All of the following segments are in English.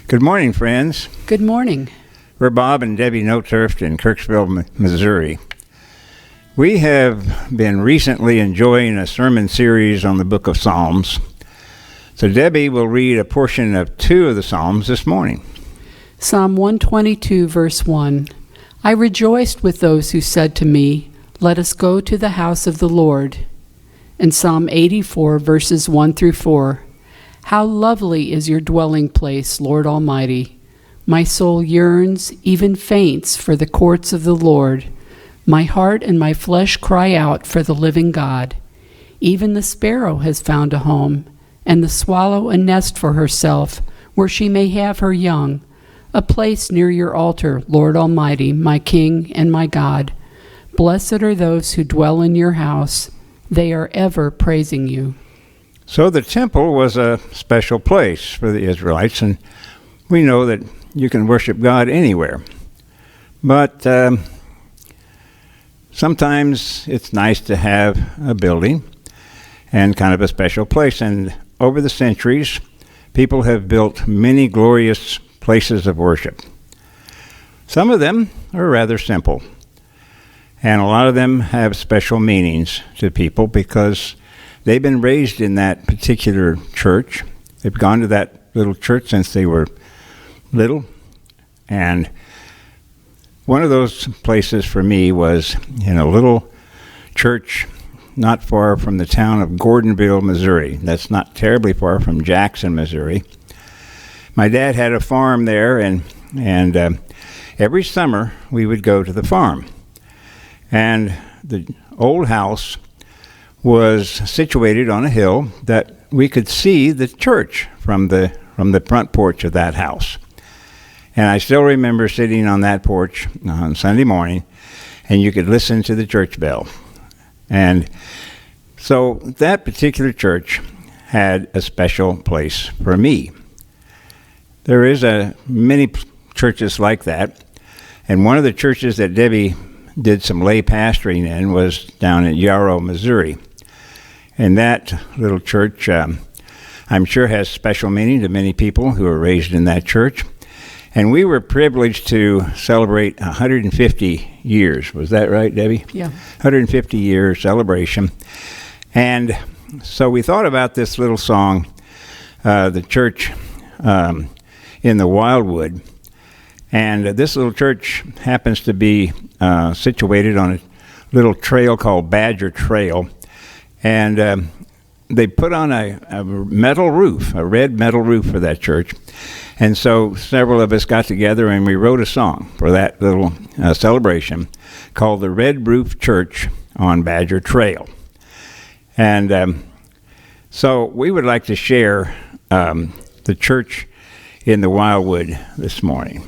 Good morning, friends. Good morning. We're Bob and Debbie Nothdurft in Kirksville, Missouri. We have been recently enjoying a sermon series on the book of Psalms. So Debbie will read a portion of 2 of the Psalms this morning. Psalm 122, verse 1. I rejoiced with those who said to me, "Let us go to the house of the Lord." And Psalm 84, verses 1 through 4. How lovely is your dwelling place, Lord Almighty. My soul yearns, even faints, for the courts of the Lord. My heart and my flesh cry out for the living God. Even the sparrow has found a home, and the swallow a nest for herself, where she may have her young, a place near your altar, Lord Almighty, my King and my God. Blessed are those who dwell in your house. They are ever praising you. So the temple was a special place for the Israelites, and we know that you can worship God anywhere. But sometimes it's nice to have a building and kind of a special place. And over the centuries, people have built many glorious places of worship. Some of them are rather simple, and a lot of them have special meanings to people because they've been raised in that particular church. They've gone to that little church since they were little. And one of those places for me was in a little church not far from the town of Gordonville, Missouri. That's not terribly far from Jackson, Missouri. My dad had a farm there, and every summer we would go to the farm. And the old house was situated on a hill that we could see the church from the front porch of that house. And I still remember sitting on that porch on Sunday morning, and you could listen to the church bell. And so that particular church had a special place for me. There is many churches like that, and one of the churches that Debbie did some lay pastoring in was down in Yarrow, Missouri. And that little church, I'm sure, has special meaning to many people who were raised in that church. And we were privileged to celebrate 150 years. Was that right, Debbie? Yeah. 150-year celebration. And so we thought about this little song, the church in the Wildwood. And this little church happens to be situated on a little trail called Badger Trail. And they put on a metal roof, a red metal roof for that church. And so several of us got together and we wrote a song for that little celebration called The Red Roof Church on Badger Trail. And so we would like to share the church in the Wildwood this morning.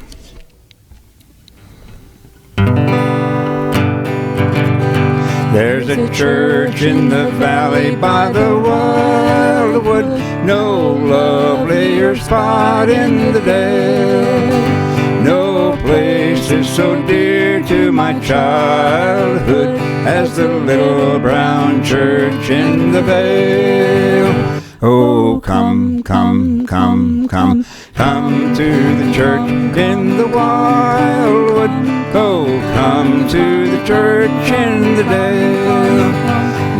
There's a church in the valley by the Wildwood, no lovelier spot in the dale. No place is so dear to my childhood as the little brown church in the vale. Oh, come, come, come, come, come to the church in the Wildwood. Oh, come to the church in the dale.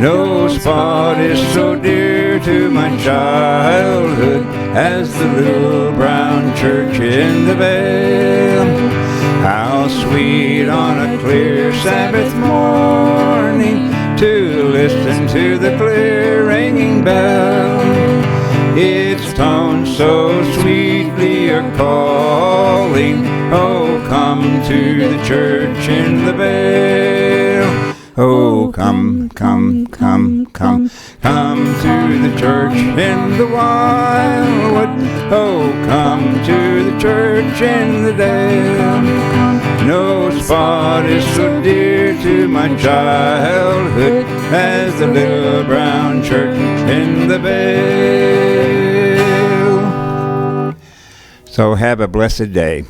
No spot is so dear to my childhood as the little brown church in the vale. How sweet on a clear Sabbath morning to listen to the clear ringing bell. Its tones so sweetly are calling, oh, come to the church in the vale. Oh, come, come, come, come, come to the church in the Wildwood. Oh, come to the church in the dale. No spot is so dear to my childhood as the little brown church in the vale. So have a blessed day.